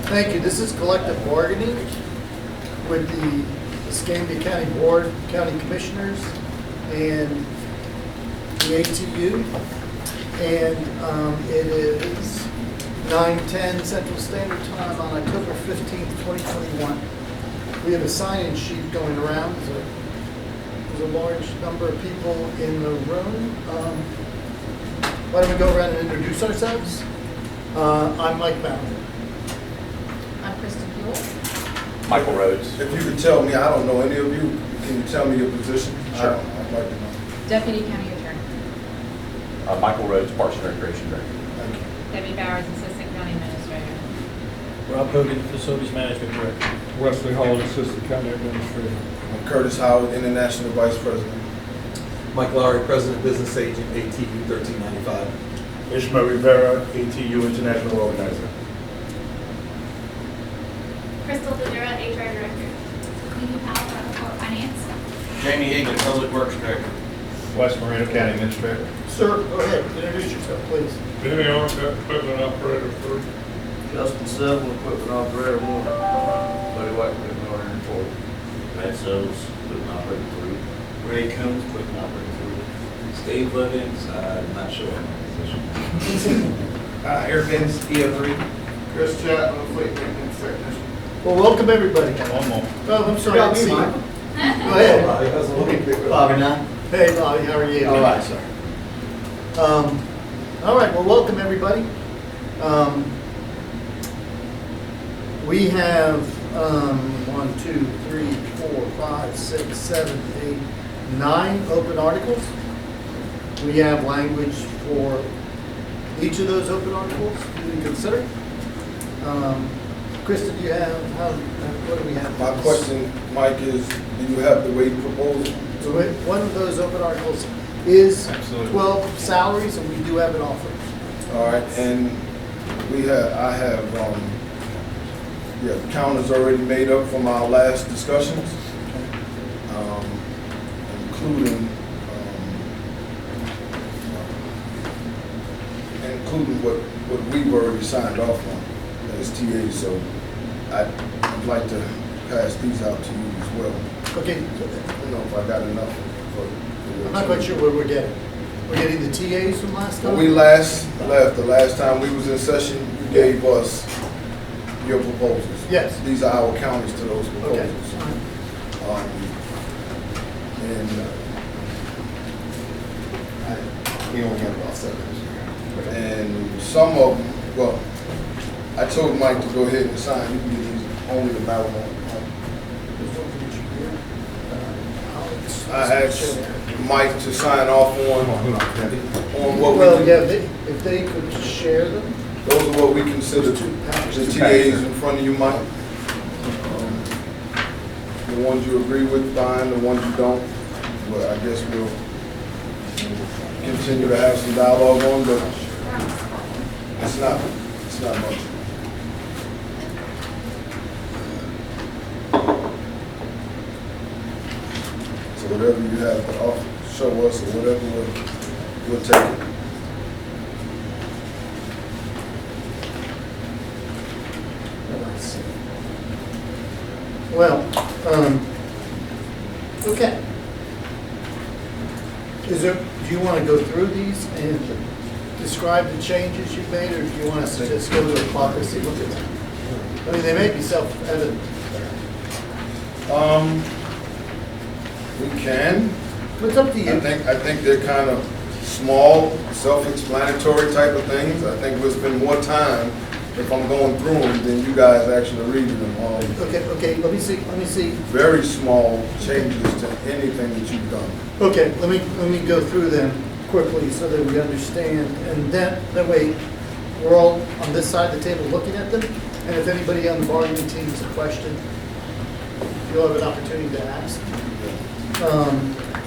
Thank you. This is collective bargaining with the Escambia County Board, County Commissioners, and the ATU. And it is 9:10 Central Standard Time on October 15th, 2021. We have a sign-in sheet going around. There's a large number of people in the room. Why don't we go around and introduce ourselves? I'm Mike Bauer. I'm Kristen Buell. Michael Rhodes. If you could tell me, I don't know any of you, can you tell me your position? Sure. I'd like to know. Deputy County Attorney. Michael Rhodes, Parks and Recreation Director. Thank you. Debbie Bowers, Assistant County Administrator. Rob Hogan, Facilities Management Director. Wesley Hall, Assistant County Administrator. I'm Curtis Howard, International Vice President. Mike Lowry, President Business Agent, ATU 1395. Ishmael Rivera, ATU International Organizer. Crystal Dodera, HR Director. Mimi Powell, Corp Finance. Jamie Egan, Public Works Director. West Marino County Administrator. Sir, go ahead. Introduce yourself, please. Benny Armstrong, Equipment Operator 3. Justin Seville, Equipment Operator 1. Buddy White, Equipment Operator 4. Matt Sells, Equipment Operator 3. Ray Combs, Equipment Operator 3. Steve Livings, I'm not sure on my position. Eric Benz, EO3. Chris Chapman, Fleet Maintenance Technician. Well, welcome everybody. One more. Oh, I'm sorry. I didn't see you. Go ahead. Bobby Knight. Hey, Bobby, how are you? All right, sir. All right, well, welcome everybody. We have 1, 2, 3, 4, 5, 6, 7, 8, 9 open articles. We have language for each of those open articles to consider. Kristen, do you have, what do we have? My question, Mike, is do you have the rate proposal? So one of those open articles is Absolutely. 12 salaries, and we do have an offer. All right, and I have, counters already made up from our last discussions, including what we've already signed off on as TA, so I'd like to pass these out to you as well. Okay, I don't know if I got enough for. I'm not quite sure what we're getting. We're getting the TAs from last time? When we last left, the last time we was in session, you gave us your proposals. Yes. These are our counters to those Okay. proposals. We only have about 7 And some of them, well, I told Mike to go ahead and sign, you can get these only the ballot on. I asked Mike to sign off on what Well, we, yeah, if they could share them. those are what we consider Two packs. the TAs in front of you, Mike. The ones you agree with, fine, the ones you don't, well, I guess we'll continue to have some dialogue on, but it's not much. So whatever you have to offer, show us, or whatever, we'll take it. Well, okay. Do you want to go through these and describe the changes you've made, or do you want us to just go to the clock and see, look at them? I mean, they may be self-evident. We can. It's up to you. I think they're kind of small, self-explanatory type of things. I think we'll spend more time if I'm going through them than you guys actually reading them. Okay, let me see. Very small changes to anything that you've done. Okay, let me go through them quickly so that we understand, and that way we're all on this side of the table looking at them, and if anybody on the bargaining team has a question, you'll have an opportunity to ask.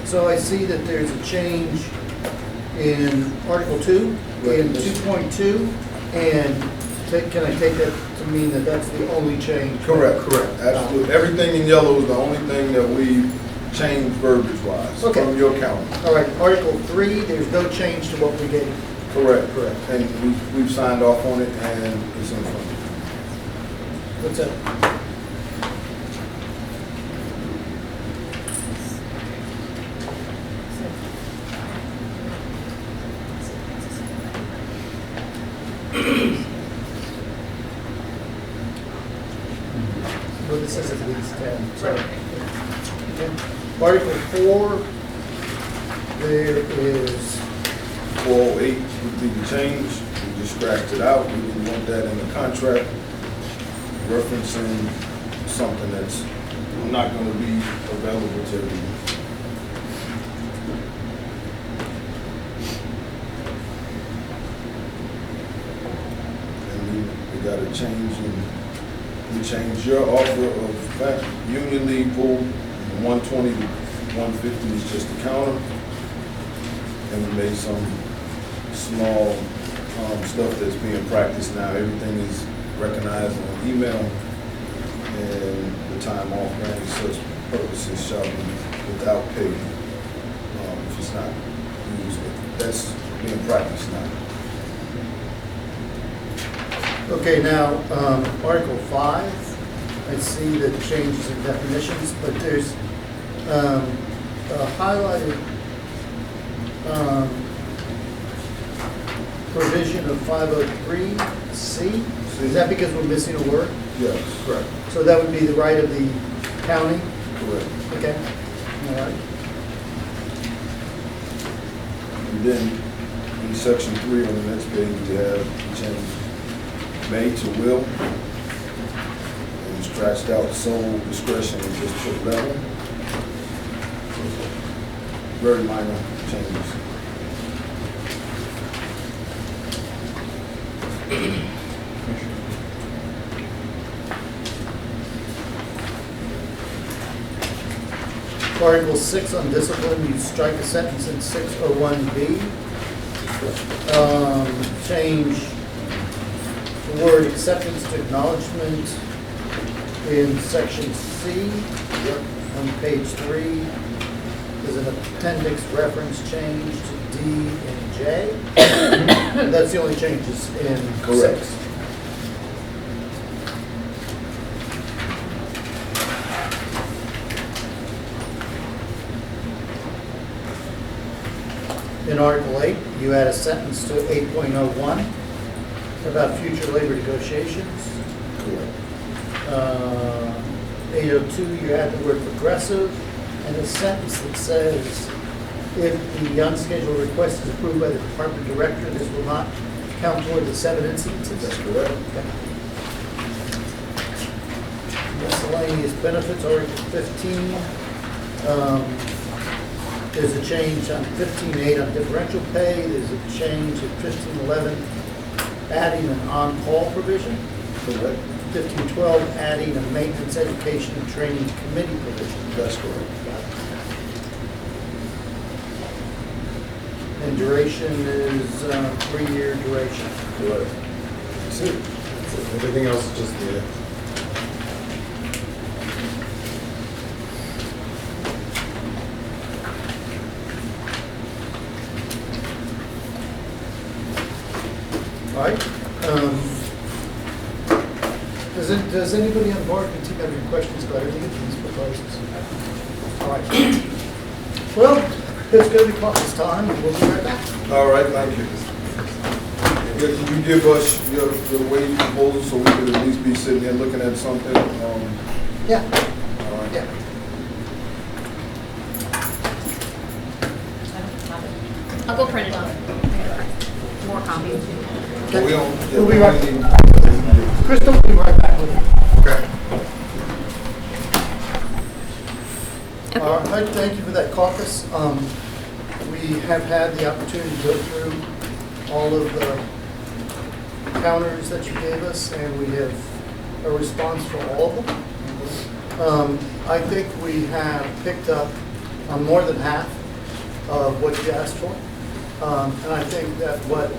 So I see that there's a change in Article 2, in 2.2, and can I take that to mean that that's the only change? Correct. Absolutely. Everything in yellow is the only thing that we changed verbiage-wise Okay. from your calendar. All right, Article 3, there's no change to what we gave. Correct. And we've signed off on it, and it's in front of you. What's that? Well, this is at least 10, so. Okay. Article 4, there is, 408 with the change, we just scratched it out, we didn't want that in the contract, referencing something that's not gonna be available to everyone. And we got a change in, we changed your offer of Union League pool, 120 to 150 is just the counter. And we made some small stuff that's being practiced now. Everything is recognized on email, and the time off granted such purposes shall be without pay if it's not used. But that's being practiced now. okay, now, Article 5, I see the changes in definitions, but there's a highlighted provision of 503C. Is that because we're missing a word? Yes, correct. So that would be the right of the county? Correct. Okay. All right. And then in section 3 on the next page, we have change made to will. And scratched out sole discretion and just put level. Very minor changes. Article 6 on discipline, you strike a sentence in 601B. Change the word acceptance to acknowledgement in section C on page 3. There's an appendix reference change to D and J. That's the only changes in Correct. 6. In Article 8, you add a sentence to 8.01 about future labor negotiations. Correct. 802, you add the word progressive, and a sentence that says, if the unscheduled request is approved by the department director, this will not count toward the 7 incidences. That's correct. Okay. Miscellaneous benefits, Article 15. There's a change on 15.8 on differential pay. There's a change in 15.11, adding an on-call provision. Correct. 15.12, adding a maintenance, education, and training committee provision. That's correct. And duration is 3-year duration. Correct. That's it. Everything else is just the, All right. Does anybody on the board can take any questions about any of these proposals? All right. Well, it's going to be clock's time, and we'll be right back. All right, thank you. Yeah, can you give us your wage proposal so we could at least be sitting here looking at something? Yeah. All right. Yeah. I'll go print it off. More copies. Well, we don't- We'll be right- we need- Crystal will be right back with you. Okay. All right, thank you for that caucus. We have had the opportunity to go through all of the counters that you gave us, and we have a response for all of them. I think we have picked up on more than half of what you asked for. And I think that what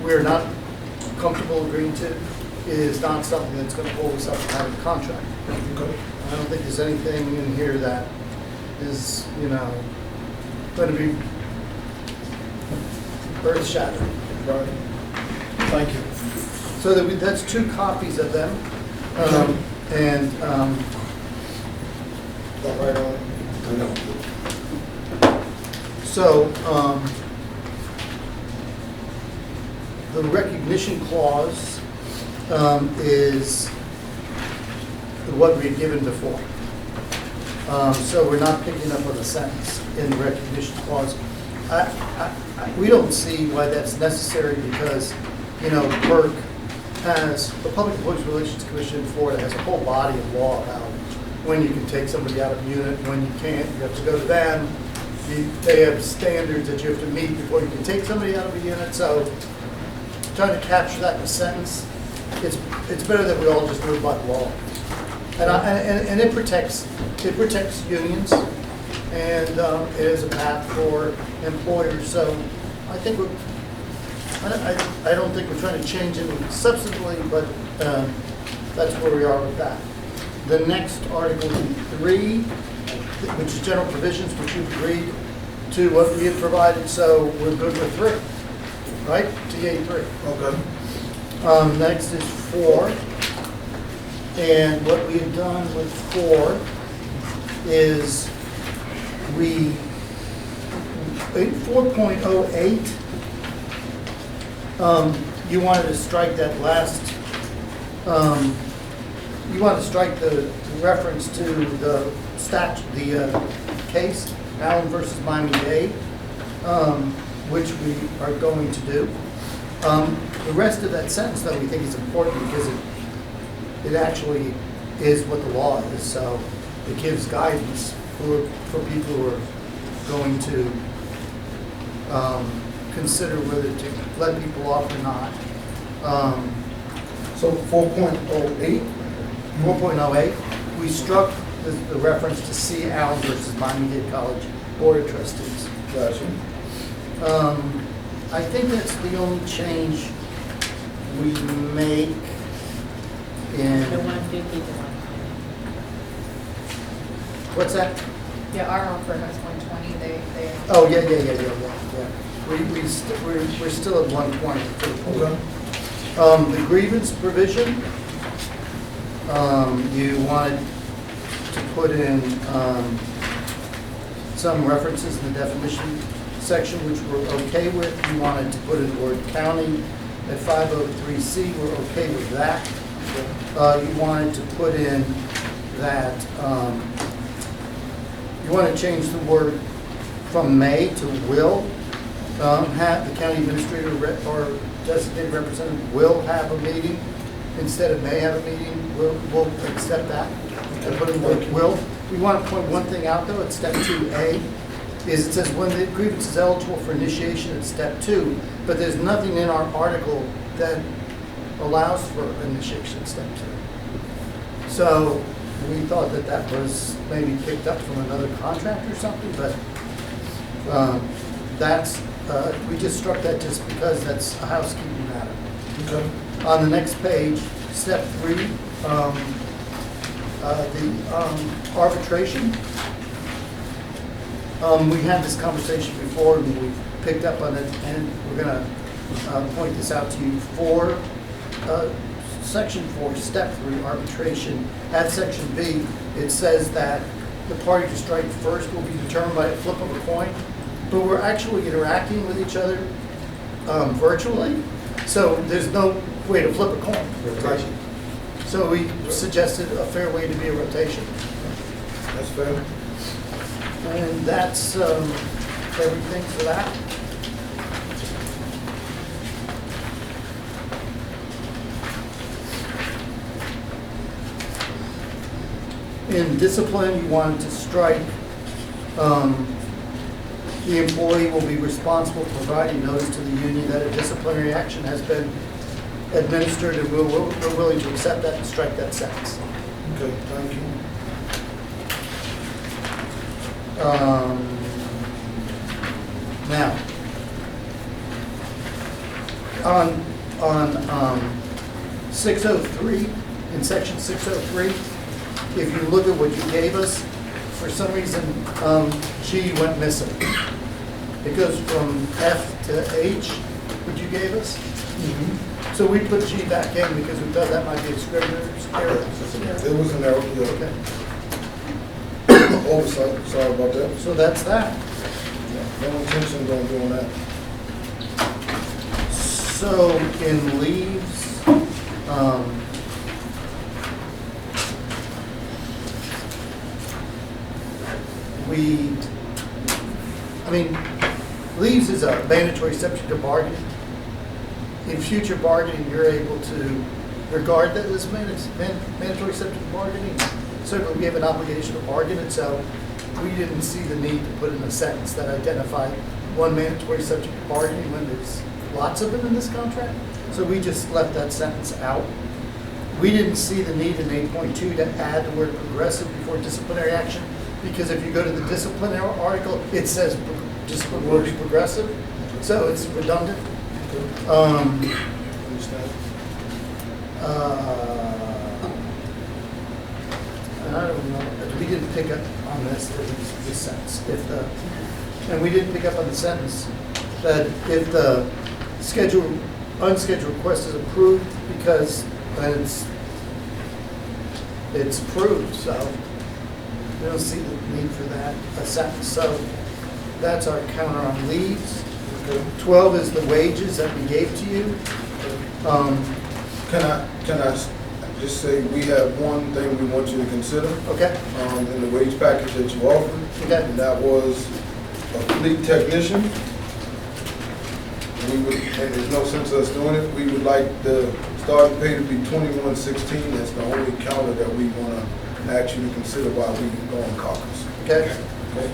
we're not comfortable agreeing to is not something that's going to hold us up to having a contract. I don't think there's anything in here that is, going to be earth-shattering. Thank you. So that's 2 copies of them. And, Is that right on? I know. so, the recognition clause is what we had given before. So we're not picking up on the sentence in the recognition clause. We don't see why that's necessary because, PERC has, the Public Employees Relations Commission in Florida has a whole body of law about when you can take somebody out of a unit, when you can't, you have to go to them. They have standards that you have to meet before you can take somebody out of a unit, so trying to capture that in a sentence, it's better that we all just move by the law. And it protects unions, and it is a path for employers. So I think I don't think we're trying to change it substantively, but that's where we are with that. The next Article 3, which is general provisions, which you've agreed to what we have provided, so we're good with 3, right? TA 3. Okay. Next is 4. And what we have done with 4 is in 4.08, you wanted to strike that last, you want to strike the reference to the case, Allen versus Miami-Dade, which we are going to do. The rest of that sentence, though, we think is important because it actually is what the law is. So it gives guidance for people who are going to consider whether to let people off or not. So 4.08? 4.08, we struck the reference to C. Allen versus Miami-Dade College Board of Trustees. Gotcha. I think that's the only change we make in, The 150 to 120. what's that? Yeah, our offer has 120, they. Oh, yeah. We're still at 120 for the pool. The grievance provision, you wanted to put in some references in the definition section, which we're okay with. You wanted to put in the word county at 503C, we're okay with that. You wanted to put in that, you want to change the word from may to will. Have the county administrator or designated representative will have a meeting instead of may have a meeting. We'll accept that and put in the word will. We want to point one thing out though at step 2A is it says when the grievance is eligible for initiation at step 2, but there's nothing in our article that allows for initiation at step 2. So we thought that was maybe picked up from another contract or something, but we just struck that just because that's a housekeeping matter. Okay. On the next page, step 3, the arbitration. We had this conversation before and we picked up on it, and we're going to point this out to you. Section 4, step 3, arbitration. At section B, it says that the party to strike first will be determined by a flip of a coin, but we're actually interacting with each other virtually, so there's no way to flip a coin. Rotation. So we suggested a fair way to be a rotation. That's fair. And that's everything for that. In discipline, you wanted to strike, the employee will be responsible for providing notice to the union that a disciplinary action has been administered, and we're willing to accept that and strike that sentence. Okay, thank you. Now, on 603, in section 603, if you look at what you gave us, for some reason, G went missing. It goes from F to H, what you gave us. So we put G back in because we thought that might be a scrivener's error. It was an error, Okay, oversight, sorry about that. so that's that. No intentions on doing that. So in leaves, leaves is a mandatory subject to bargaining. In future bargaining, you're able to regard that as mandatory subject to bargaining. Certainly, we have an obligation to bargain it, so we didn't see the need to put in a sentence that identified one mandatory subject to bargaining when there's lots of them in this contract. So we just left that sentence out. We didn't see the need in 8.2 to add the word progressive before disciplinary action, because if you go to the disciplinary article, it says discipline will be progressive, so it's redundant. Understand? I don't know, we didn't pick up on this sentence. And we didn't pick up on the sentence that if the unscheduled request is approved, because then it's approved, so we don't see the need for that, a sentence. So that's our counter on leaves. 12 is the wages that we gave to you. Can I just say, we have one thing we want you to consider Okay, in the wage package that you offered, okay, and that was a fleet technician. We would, and there's no sense us doing it, we would like the starting pay to be $21.16. That's the only counter that we want to ask you to consider while we go on caucus. okay. Okay?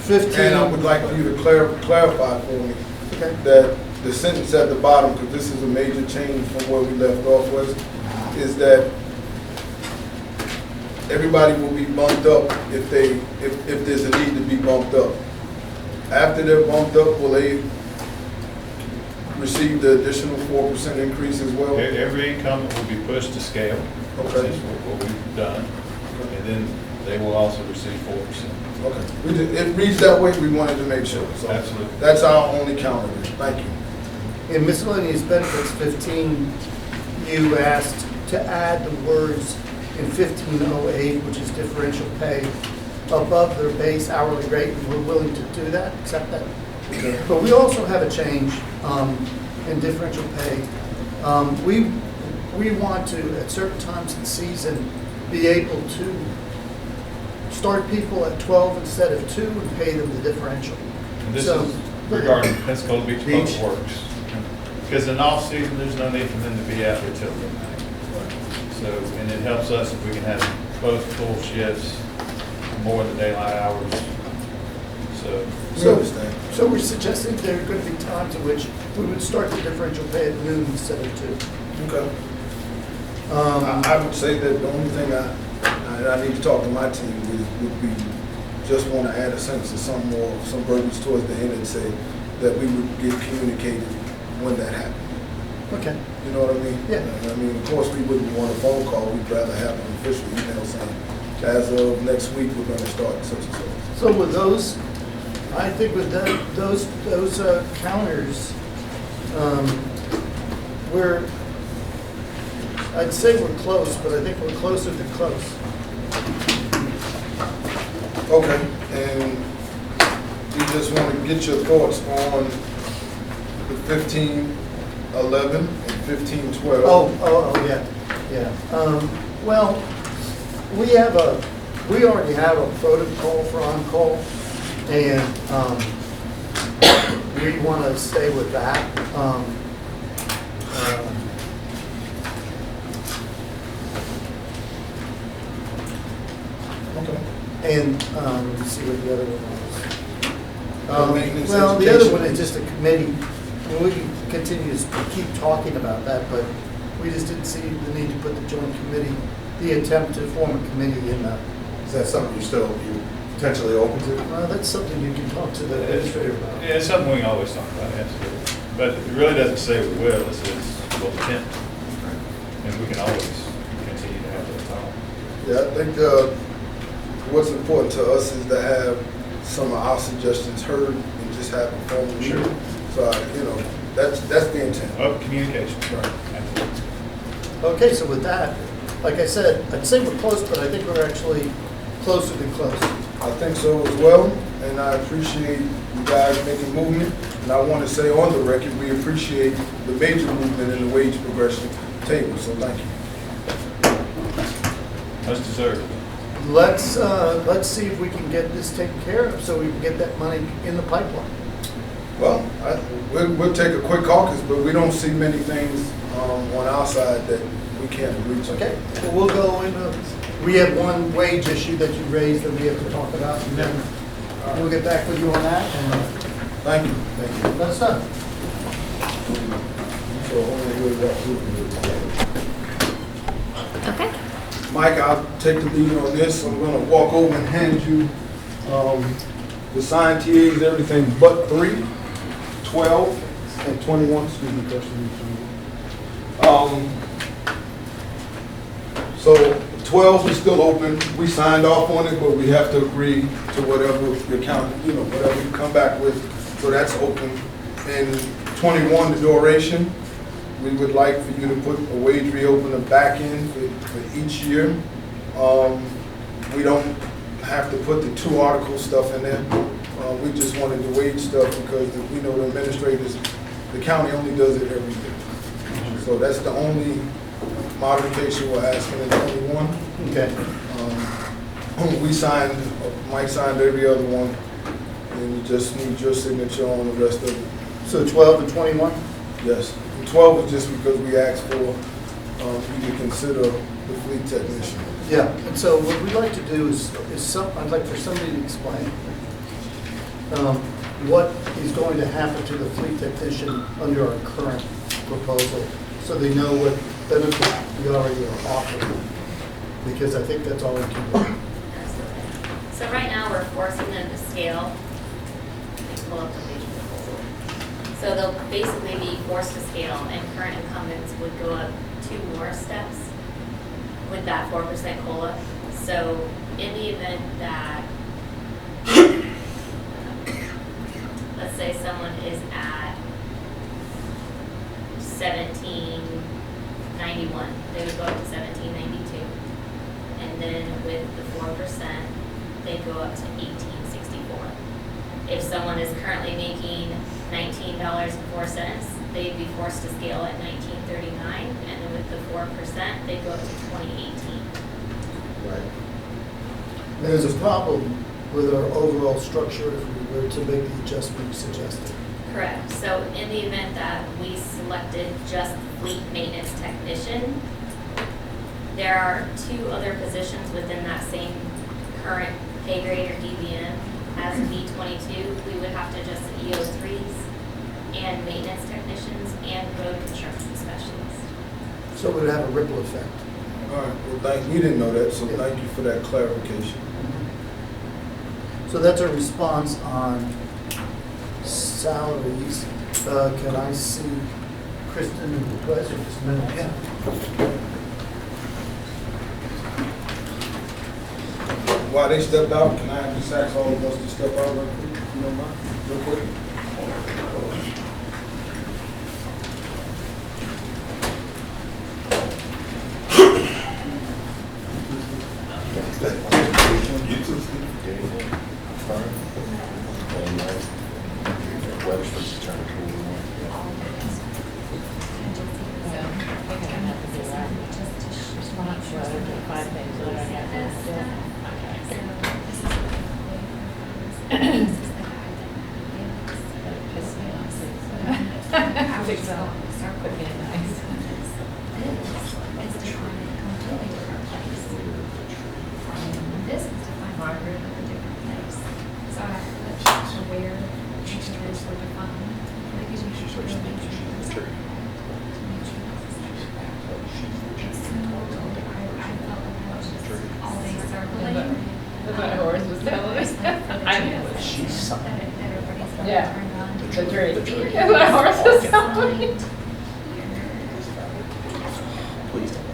15. And I would like for you to clarify for me Okay, that the sentence at the bottom, because this is a major change from where we left off, is that everybody will be bumped up if there's a need to be bumped up. After they're bumped up, will they receive the additional 4% increase as well? Every incumbent will be pushed to scale, which Okay. is what we've done, and then they will also receive 4%. Okay. It reads that way, we wanted to make sure. So Absolutely. that's our only counter. Thank you. in miscellaneous benefits 15, you asked to add the words in 1508, which is differential pay, above their base hourly rate, and we're willing to do that, accept that. But we also have a change in differential pay. We want to, at certain times in the season, be able to start people at 12 instead of 2 and pay them the differential. And this So- is regarding Pensacola Beach Public Works. Because in off-season, there's no need for them to be out there till midnight. So, and it helps us if we can have both full shifts, more of the daylight hours. So, We understand. So we're suggesting there are going to be times in which we would start the differential pay at noon instead of 2. Okay. I would say that the only thing I need to talk to my team would be, just want to add a sentence or some verbiage towards the end and say that we would get communicated when that happened. Okay. You know what I mean? Yeah. I mean, of course, we wouldn't want a phone call. We'd rather have an official email saying, as of next week, we're going to start such and such. So with those, I think with those counters, I'd say we're close, but I think we're closer than close. Okay, and we just want to get your thoughts on the 1511 and 1512. Oh, yeah. Well, we already have a protocol for on-call, and we want to stay with that. Okay. And let's see what the other one was. Maintenance, Well, the other education. one is just a committee. And we can continue to keep talking about that, but we just didn't see the need to put the joint committee, the attempt to form a committee in that. Is that something you potentially open to? Well, that's something you can talk to the administrator about. yeah, it's something we can always talk about, absolutely. But it really doesn't say we will, it says we'll attempt. And we can always continue to have that talk. Yeah, I think what's important to us is to have some of our suggestions heard and just have a formal meeting. So, That's the intent. Open communication. Absolutely. Okay, so with that, like I said, I'd say we're close, but I think we're actually closer than close. I think so as well, and I appreciate you guys making movement. And I want to say on the record, we appreciate the major movement in the wage progression table, so thank you. Much deserved. Let's see if we can get this taken care of so we can get that money in the pipeline. Well, we'll take a quick caucus, but we don't see many things on our side that we can't agree to. Okay, well, we'll go into, we have one wage issue that you raised that we have to talk about, and then we'll get back with you on that, and Thank you. Thank you. that's done. So, only way that we can do it. Okay. Mike, I'll take the lead on this. I'm gonna walk over and hand you the signed TAs, everything but 3, 12, and 21. Excuse me, question. So 12 is still open. We signed off on it, but we have to agree to whatever your county, whatever you come back with. So that's open. And 21, the duration. We would like for you to put a wage reopener back in for each year. We don't have to put the 2 article stuff in there. We just wanted the wage stuff because we know the administrators, the county only does it every year. So that's the only modification we're asking in 21. Okay. We signed, Mike signed every other one, and we just need your signature on the rest of it. So 12 and 21? Yes. And 12 is just because we asked for you to consider the fleet technician. Yeah, and so what we'd like to do is I'd like for somebody to explain what is going to happen to the fleet technician under our current proposal, so they know what benefit we already are offering, because I think that's all we can do. Absolutely. So right now, we're forcing them to scale. Let me pull up the wage proposal. So they'll basically be forced to scale, and current incumbents would go up 2 more steps with that 4% COLA. So in the event that, let's say someone is at 1791, they would go up to 1792. And then with the 4%, they go up to 1864. If someone is currently making $19.04, they'd be forced to scale at 1939, and then with the 4%, they go up to 2018. Right. There's a problem with our overall structure if we were to make the adjustment you suggested. Correct. So in the event that we selected just fleet maintenance technician, there are 2 other positions within that same current pay grade or DVM as B22. We would have to adjust the EO3s and maintenance technicians and road construction specialists. So it would have a ripple effect. All right, well, we didn't know that, so thank you for that clarification. So that's a response on salaries. Can I see Kristen and the president just a minute? Yeah. While they stepped out, can I just ask all of us to step out real quick, if you don't mind, real quick? I think so. Could be nice. This is defined Margaret in a different place. So I have to put where engineers were defined, because you should really make sure it's to make sure it's simple. I felt like I was just all day circling. That's what Horace was telling us. I know. She's everybody's Yeah. turned on. The tree. That's what Horace was telling me. Please don't.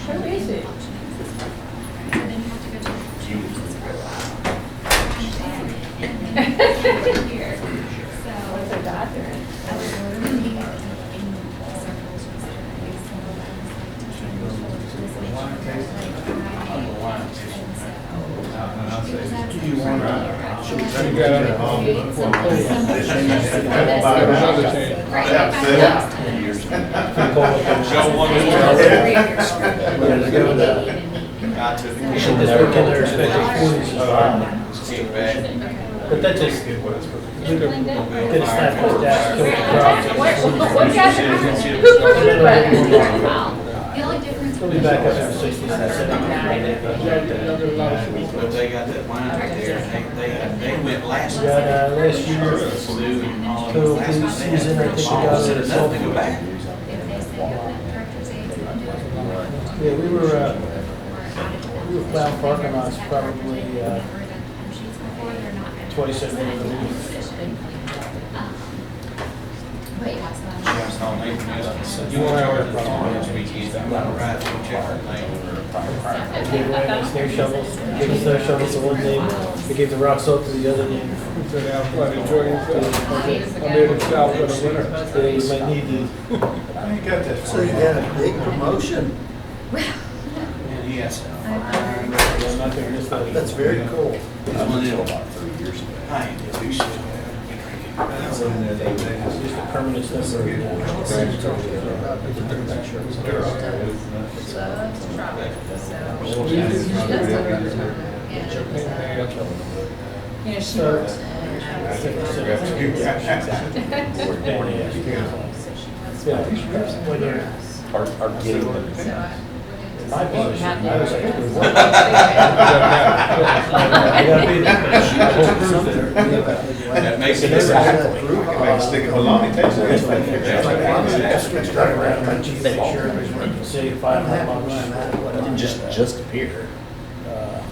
Who is it? And then you have to go to the Here. So. What's her doctor? I was literally in circles yesterday, some of them was like You want This weekend they're expecting 40s as well. But that just, we did a snap first dash, killed the crowd. What got The only difference. We'll be back up in the 60s and 70s. But they got that wine out there, they went last We got, last year, Flew and all of total them food last night. season, I think we got Said it at enough to go 12. back. Yeah, we were plowing parking lots probably, 27 minutes a week. You want to this weekend, I'm gonna ride through check her thing. They gave away the snow shovels, gave the snow shovels to one neighbor, they gave the rock salt to the other neighbor. They might need these. I ain't got that. So you got a big promotion. And yes. I'm not gonna miss that. That's very cool. He's one of them. I ain't do shit. It's just a permanent stuff. Yeah, she So- works. Yeah, when you're, Are getting them. in my position, I was like, I gotta be there. I whole crew there. That makes it. Make a stick of bologna taste Drive around my Jeep, make sure everybody's running, say, 500 miles. Didn't just appear. Uh,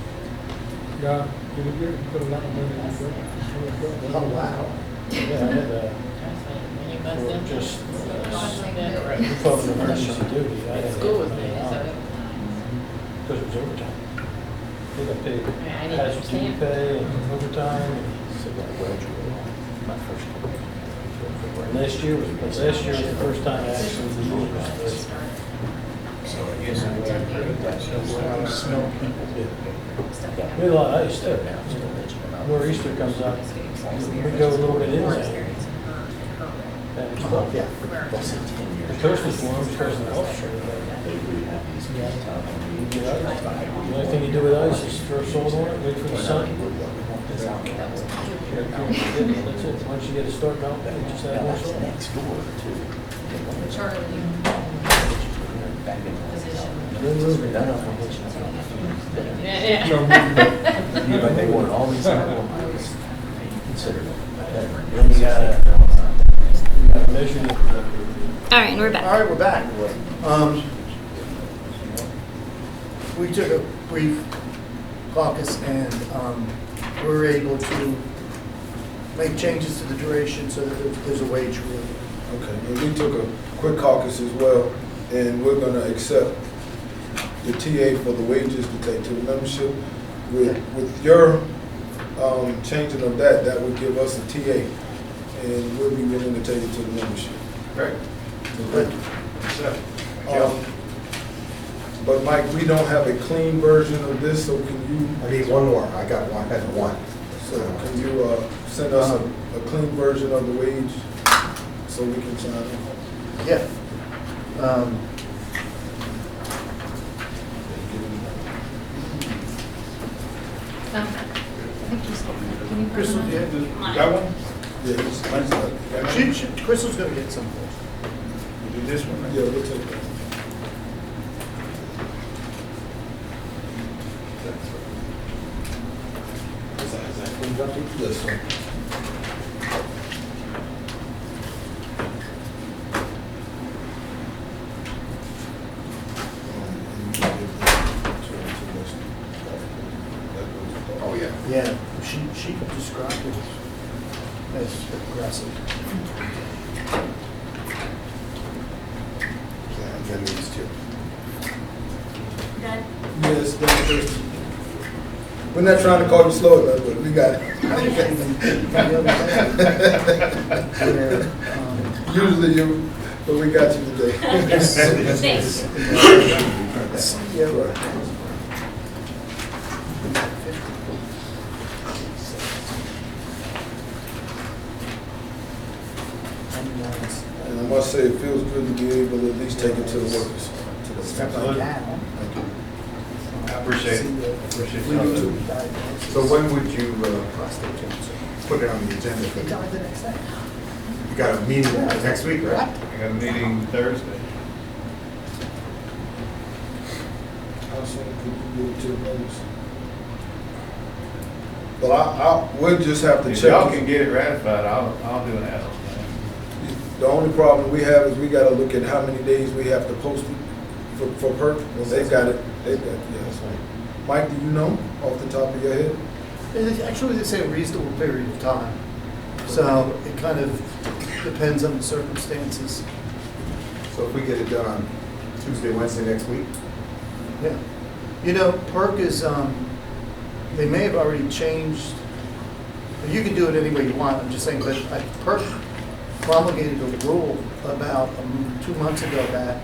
Oh, wow. Yeah, I had, for just, we called it emergency duty. I had School was there, $8 so. because it was overtime. They got paid, Yeah, I need hazard to duty stand. pay and overtime. And last year was the first time actually the union was there. So I guess I'm glad to hear that. We had a lot of ice too. Where Easter comes up, we go a little bit inland. And it's cold. The coast is warm, because the offshore. You get ice. The only thing you do with ice is throw salt on it, wait for the sun. That's it. Once you get it start melting, you just add more salt. But they want all these considered. Then you gotta measure it. All right, and we're All back. right, we're back. We took a brief caucus and we were able to make changes to the duration so that there's a wage rule. Okay, and we took a quick caucus as well, and we're gonna accept the TA for the wages to take to the membership. With your changing of that, that would give us a TA, and we'll be willing to take it to the membership. Great. But But Mike, we don't have a clean version of this, so can you, I need one more. I got one, I had one. so can you send us a clean version of the wage so we can sign it? yeah. Crystal, yeah. Got one? Yeah, Crystal's gonna get some. You do this one? right? yeah, we'll take that. This one. Oh, yeah. Yeah, she described it as aggressive. Then these two. Done? Yes, that's We're not trying to call you slow enough, but we got it. Usually you, but we got you today. Thanks. Yeah, right. And I must say, it feels good to be able to at least take it to the workers. To the Absolutely. Thank you. I appreciate it. Appreciate We do too. it. So when would you put it on the agenda? You got a meeting next week, right? I got a meeting Thursday. How soon could you do it to the workers? Well, we'll just have to If check. y'all can get it ratified, I'll do an ad-hoc. The only problem we have is we gotta look at how many days we have to post it for PERC. Well, they've got it, yeah, that's right. Mike, do you know off the top of your head? Actually, they say a reasonable period of time. So it kind of depends on the circumstances. So if we get it done on Tuesday, Wednesday next week? Yeah. You know, PERC is, they may have already changed, you can do it any way you want, I'm just saying, but PERC promulgated a rule about 2 months ago that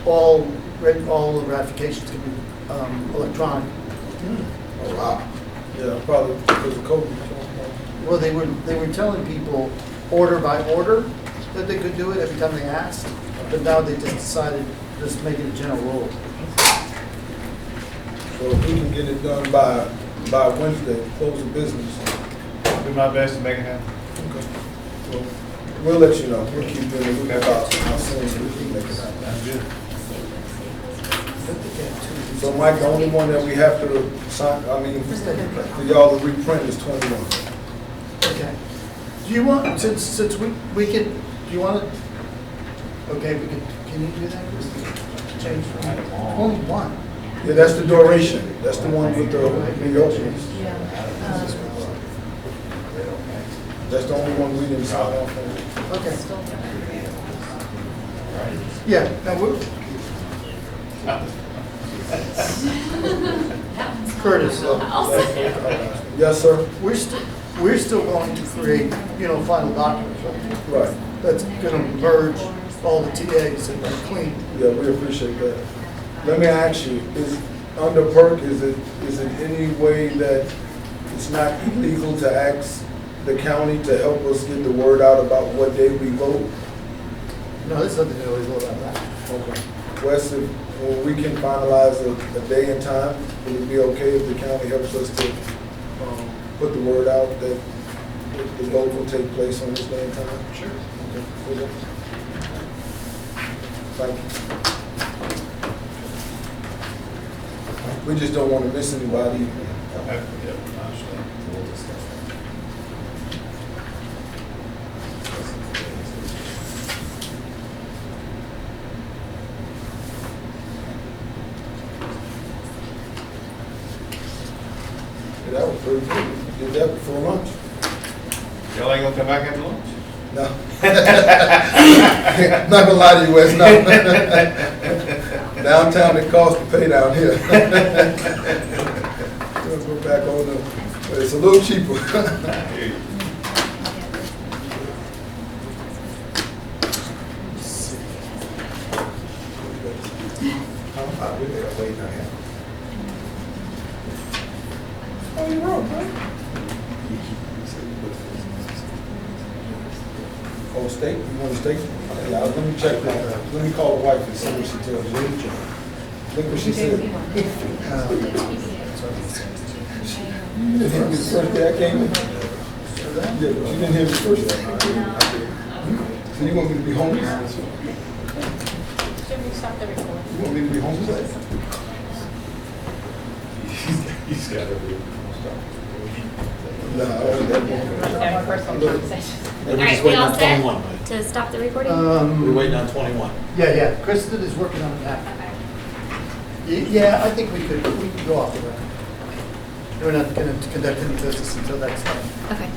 all ratifications can be electronic. Oh, wow. Yeah, probably because of COVID. Well, they were telling people order by order that they could do it every time they asked, but now they just decided just make it a general rule. So if we can get it done by Wednesday, close the business. I'll do my best to make it happen. Okay. Well, we'll let you know. We'll keep doing it. We'll about how soon we can make it happen. Sounds good. So Mike, the only one that we have to sign, I mean, for y'all to reprint is 21. Okay. Do you want, since we can, do you want to, okay, can you do that, Chris? Change from 21? Yeah, that's the duration. That's the one with the openings. That's the only one we didn't sign off on. Okay. Yeah, now we're, Curtis, Yes, sir? we're still going to create, final documents, right? Right. That's going to merge all the TAs and clean. Yeah, we appreciate that. Let me ask you, is, under PERC, is it any way that it's not illegal to ask the county to help us get the word out about what day we vote? No, there's nothing illegal about that. Okay. Wes, when we can finalize a day and time, would it be okay if the county helps us to put the word out that the vote will take place on this day and time? Sure. Okay. Thank you. We just don't want to miss anybody. Okay. Yep, I understand. Yeah, that was pretty good. We did that before lunch. Y'all ain't gonna come back after lunch? No. Not gonna lie to you, Wes, no. Downtown, it costs to pay down here. We'll go back on but it's a little cheaper. I hear you. We gotta wait on him. Oh, you're wrong, huh? Oh, steak? You want a steak? Yeah, let me check that. Let me call the wife and see what she tells you. Look what she said. You didn't hear me the first day I came in? Yeah, but you didn't hear me the first day. So you want me to be homeless? Should we stop the recording? You want me to be homeless? He's got to be. No, I don't think that Having personal conversations. All right, we all set to stop the recording? We're waiting on 21. Yeah, Kristen is working on that. Okay. Yeah, I think we could go off the record. We're not going to conduct any business until next time. Okay.